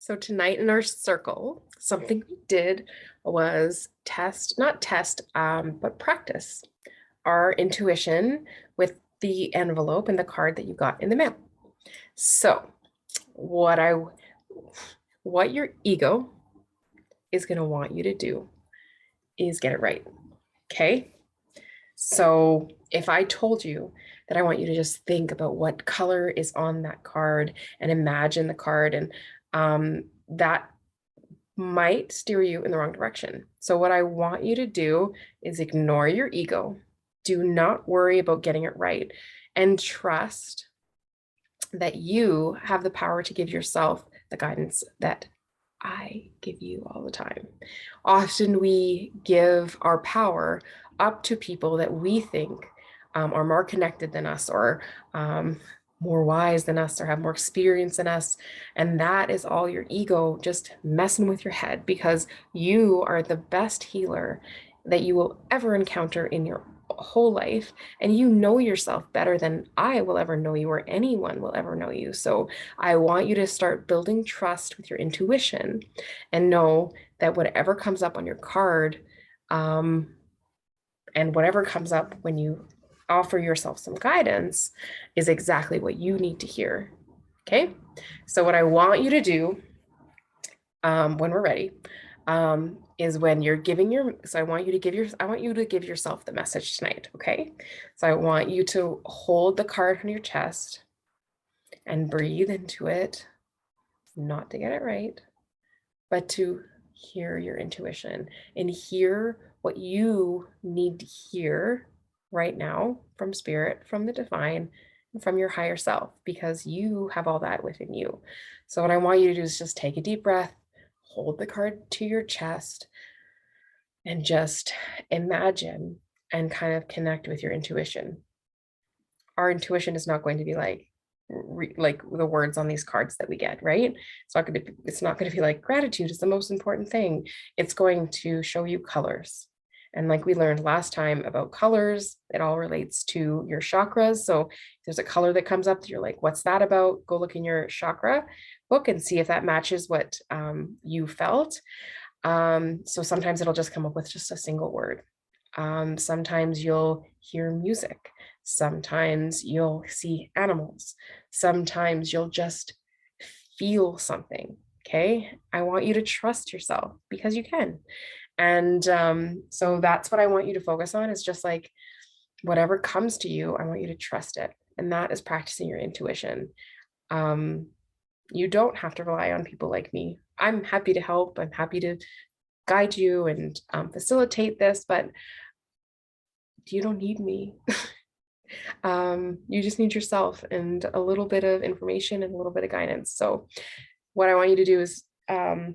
So tonight in our circle, something we did was not test, but practice our intuition with the envelope and the card that you got in the mail. So what your ego is going to want you to do is get it right. Okay. So if I told you that I want you to just think about what color is on that card and imagine the card, and that might steer you in the wrong direction. So what I want you to do is ignore your ego. Do not worry about getting it right, and trust that you have the power to give yourself the guidance that I give you all the time. Often we give our power up to people that we think are more connected than us, or more wise than us, or have more experience than us. And that is all your ego just messing with your head, because you are the best healer that you will ever encounter in your whole life. And you know yourself better than I will ever know you, or anyone will ever know you. So I want you to start building trust with your intuition and know that whatever comes up on your card, and whatever comes up when you offer yourself some guidance, is exactly what you need to hear. Okay. So what I want you to do, when we're ready, is when you're giving I want you to give yourself the message tonight. Okay. So I want you to hold the card on your chest and breathe into it, not to get it right, but to hear your intuition and hear what you need to hear right now from spirit, from the divine, and from your higher self, because you have all that within you. So what I want you to do is just take a deep breath, hold the card to your chest, and just imagine and kind of connect with your intuition. Our intuition is not going to be like the words on these cards that we get, right? It's not going to be like gratitude is the most important thing. It's going to show you colors. And like we learned last time about colors, it all relates to your chakras. So if there's a color that comes up that you're like, what's that about? Go look in your chakra book and see if that matches what you felt. So sometimes it'll just come up with just a single word. Sometimes you'll hear music. Sometimes you'll see animals. Sometimes you'll just feel something. Okay. I want you to trust yourself, because you can. And so that's what I want you to focus on, is just like whatever comes to you, I want you to trust it. And that is practicing your intuition. You don't have to rely on people like me. I'm happy to help. I'm happy to guide you and facilitate this, but you don't need me. You just need yourself and a little bit of information and a little bit of guidance. So what I want you to do is so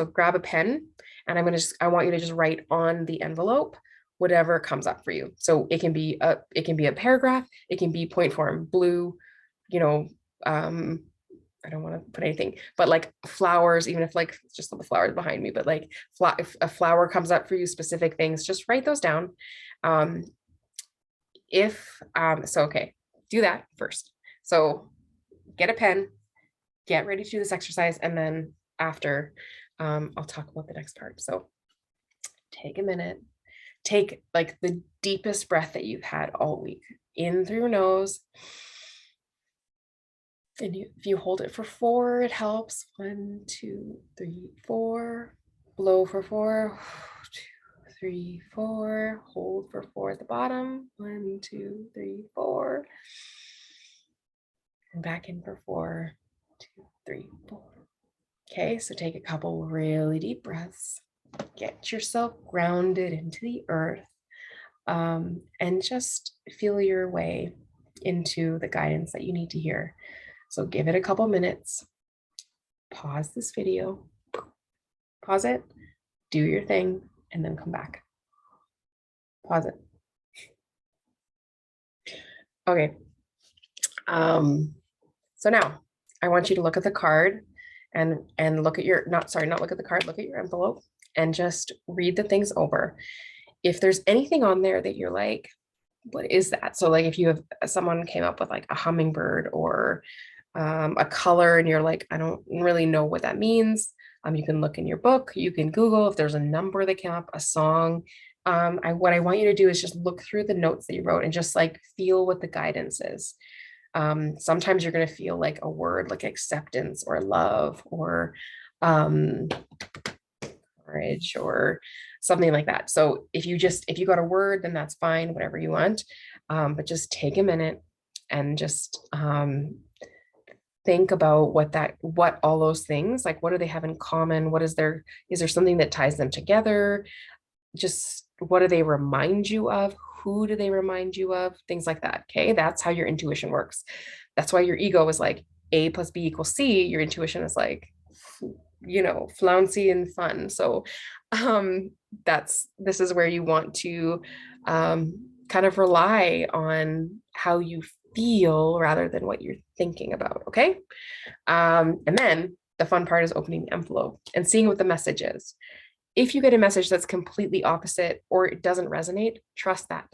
grab a pen, and I want you to just write on the envelope whatever comes up for you. So it can be a paragraph, it can be point form, blue, I don't want to put anything, but like flowers, even if like just the flowers behind me, but like if a flower comes up for you, specific things, just write those down. Okay, do that first. So get a pen, get ready to do this exercise, and then after, I'll talk about the next part. So take a minute, take like the deepest breath that you've had all week, in through your nose. And if you hold it for 4, it helps. 1, 2, 3, 4. Blow for 4. 2, 3, 4. Hold for 4 at the bottom. 1, 2, 3, 4. And back in for 4, 2, 3, 4. Okay, so take a couple really deep breaths. Get yourself grounded into the earth, and just feel your way into the guidance that you need to hear. So give it a couple minutes, pause this video, pause it, do your thing, and then come back. Pause it. Okay. So now I want you to look at the card and look at not look at the card, look at your envelope and just read the things over. If there's anything on there that you're like, what is that? So like if you have someone came up with like a hummingbird or a color and you're like, I don't really know what that means. You can look in your book, you can Google if there's a number that came up, a song. What I want you to do is just look through the notes that you wrote and just like feel what the guidance is. Sometimes you're going to feel like a word like acceptance or love or um, courage or something like that. So if you got a word, then that's fine, whatever you want. But just take a minute and just think about what all those things, like what do they have in common? Is there something that ties them together? Just what do they remind you of? Who do they remind you of? Things like that. Okay. That's how your intuition works. That's why your ego is like A plus B equals C. Your intuition is like, flouncy and fun. So this is where you want to kind of rely on how you feel rather than what you're thinking about. Okay. And then the fun part is opening the envelope and seeing what the message is. If you get a message that's completely opposite or it doesn't resonate, trust that.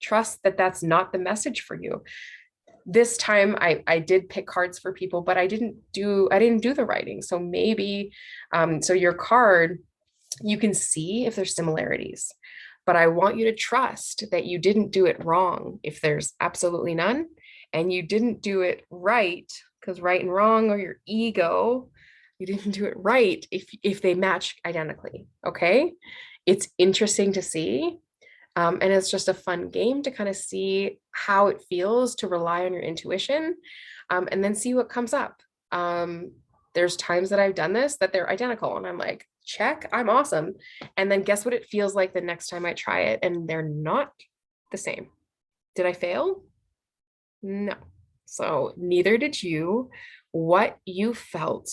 Trust that that's not the message for you. This time I did pick cards for people, but I didn't do the writing. So maybe, so your card, you can see if there's similarities, but I want you to trust that you didn't do it wrong if there's absolutely none, and you didn't do it right, because right and wrong or your ego, you didn't do it right if they match identically. Okay. It's interesting to see. And it's just a fun game to kind of see how it feels to rely on your intuition, and then see what comes up. There's times that I've done this that they're identical, and I'm like, check, I'm awesome. And then guess what it feels like the next time I try it, and they're not the same. Did I fail? No. So neither did you. What you felt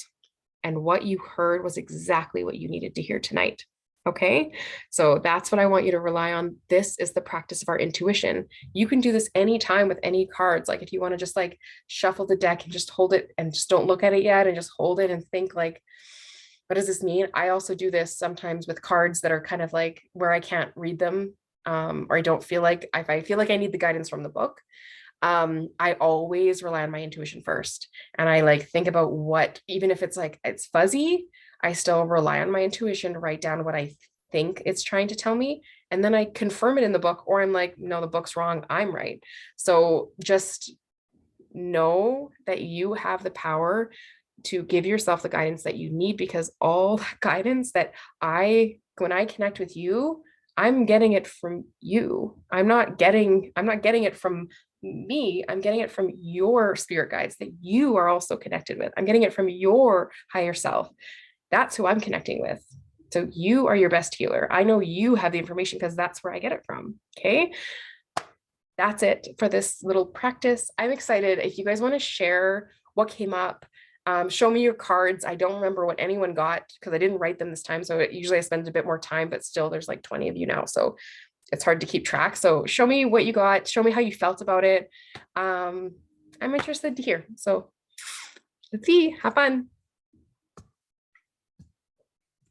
and what you heard was exactly what you needed to hear tonight. Okay. So that's what I want you to rely on. This is the practice of our intuition. You can do this anytime with any cards. Like if you want to just like shuffle the deck and just hold it and just don't look at it yet and just hold it and think like, what does this mean? I also do this sometimes with cards that are kind of like where I can't read them, or I don't feel like, if I feel like I need the guidance from the book, I always rely on my intuition first. And I like think about what, even if it's like it's fuzzy, I still rely on my intuition to write down what I think it's trying to tell me. And then I confirm it in the book, or I'm like, no, the book's wrong, I'm right. So just know that you have the power to give yourself the guidance that you need, because all that guidance that when I connect with you, I'm getting it from you. I'm not getting it from me. I'm getting it from your spirit guides that you are also connected with. I'm getting it from your higher self. That's who I'm connecting with. So you are your best healer. I know you have the information because that's where I get it from. Okay. That's it for this little practice. I'm excited. If you guys want to share what came up, show me your cards. I don't remember what anyone got because I didn't write them this time. So usually I spend a bit more time, but still there's like 20 of you now. So it's hard to keep track. So show me what you got. Show me how you felt about it. I'm interested to hear. So let's see. Have fun.